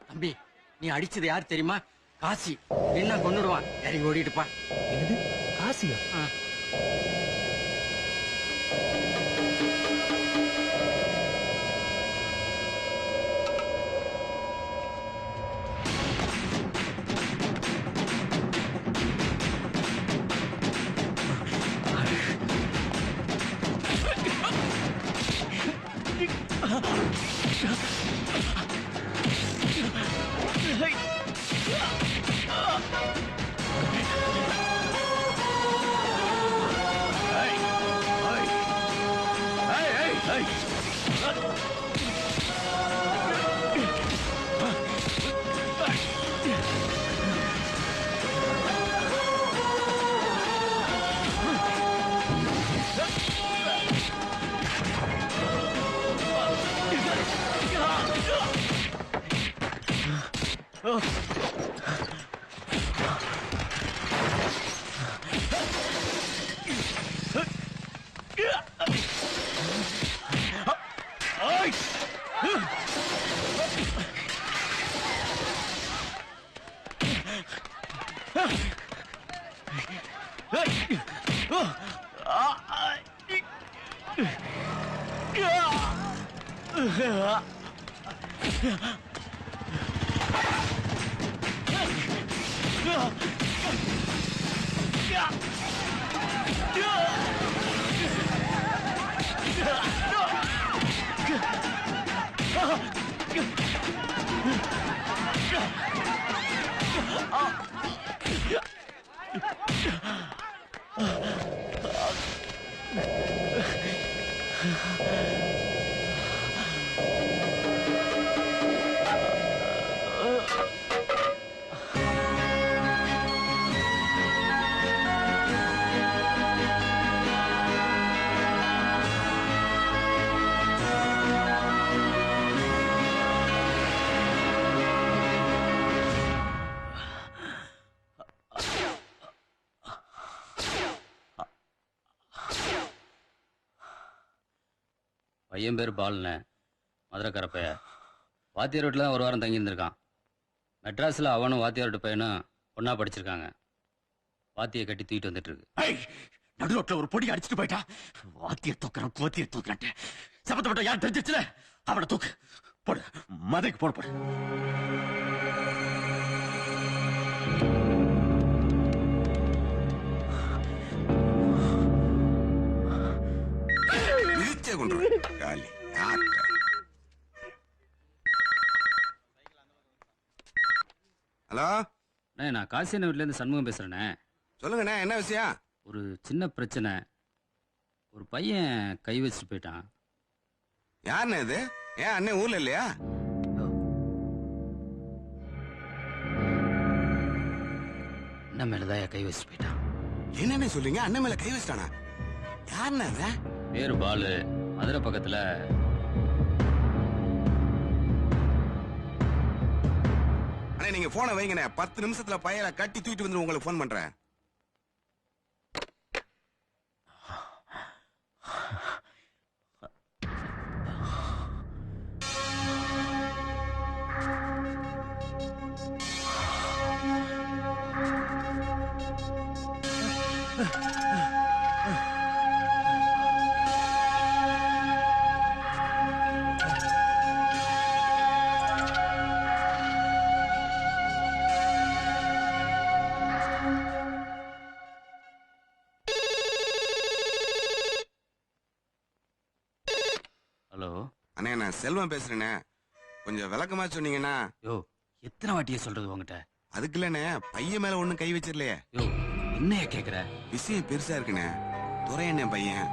தம்பி, நீ அடிச்சது யார் தெரியுமா? காசி. என்ன கொன்னுடுவான். இறங்கி ஓடிட்டுப்பா. என்னது காசியா? பையன் பேர் பால்னு, மதுரை கரப்பைய. வாத்தியார் வீட்டில் தான் ஒரு வாரம் தங்கியிருந்திருக்கான். மெட்ராஸில் அவனும் வாத்தியார் வீட்டு பையனும் ஒன்றா படிச்சிருக்காங்க. வாத்தியை கட்டி தூக்கிட்டு வந்துட்டு இருக்கு. நடு ரோட்ல ஒரு பொடி அடிச்சுட்டு போயிட்டா. வாத்திய தூக்குறான், கோத்திய தூக்குறான்ட்டு சபத்தப்பட்ட யார் தெரிஞ்சிச்சுல, அவனை தூக்கு போடு, மதைக்கு போடு போடு. ஹலோ, நான் காசியண்ண வீட்டிலேருந்து சண்முகம் பேசுகிறேண்ணே. சொல்லுங்கண்ணே, என்ன விஷயம்? ஒரு சின்ன பிரச்சனை. ஒரு பையன் கை வச்சுட்டு போயிட்டான். யாருண்ணே இது? ஏன் அண்ணன் ஊர்ல இல்லையா? அண்ணன் மேலதான் கை வச்சுட்டு போயிட்டான். என்னன்னு சொல்றீங்க? அண்ணன் மேல கை வச்சிட்டானா? யாருண்ணே அது? பேரு பாலு, மதுரை பக்கத்துல. அண்ணே நீங்க போனை வைங்கண்ணே, 10 நிமிஷத்துல பையனை கட்டி தூக்கிட்டு வந்து உங்களுக்கு போன் பண்றேன். ஹலோ அண்ணே, நான் செல்வம் பேசுறேண்ணே. கொஞ்சம் விளக்கமா சொன்னீங்கன்னா. யோ, எத்தனை வாட்டியே சொல்றது உங்ககிட்ட? அதுக்கு இல்லண்ணே, பையன் மேல ஒண்ணும் கை வச்சிடலையே. யோ, என்னைய கேக்குற? விஷயம் பெருசா இருக்குண்ணே. துரையண்ணே பையன்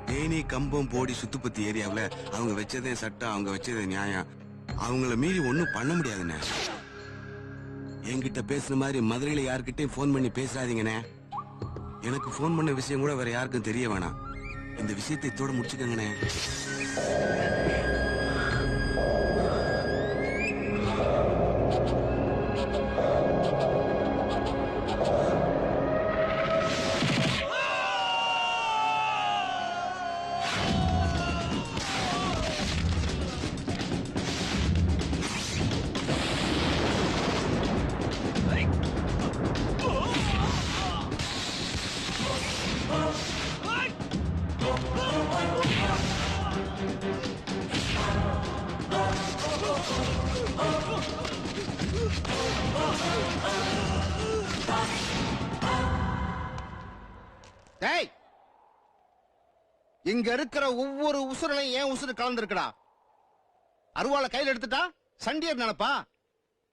தேனி கம்பம் போடி சுத்துப்பத்தி ஏரியாவுல அவங்க வச்சதே சட்டம், அவங்க வச்சதே நியாயம். அவங்கள மீறி ஒண்ணும் பண்ண முடியாதுண்ணே. என்கிட்ட பேசுன மாதிரி மதுரையில யாருக்கிட்டையும் போன் பண்ணி பேசாதீங்கண்ணே. எனக்கு போன் பண்ண விஷயம் கூட வேற யாருக்கும் தெரிய வேணாம். இந்த விஷயத்தை இதோட முடிச்சுக்கங்கண்ணே. டேய், இங்க இருக்கிற ஒவ்வொரு உசுரலையும் ஏன் உசுறு கலந்துருக்கடா. அருவாளை கையில எடுத்துட்டா சண்டியர் நினைப்பா.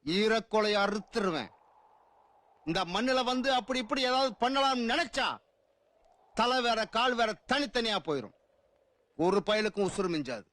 ஈரக்கொலைய அறுத்துருவேன். இந்த மண்ணுல வந்து அப்படி இப்படி ஏதாவது பண்ணலாம்னு நினைச்சா தலை வேற கால் வேற தனித்தனியா போயிரும். ஒரு பயலுக்கும் உசுறு மிஞ்சாது.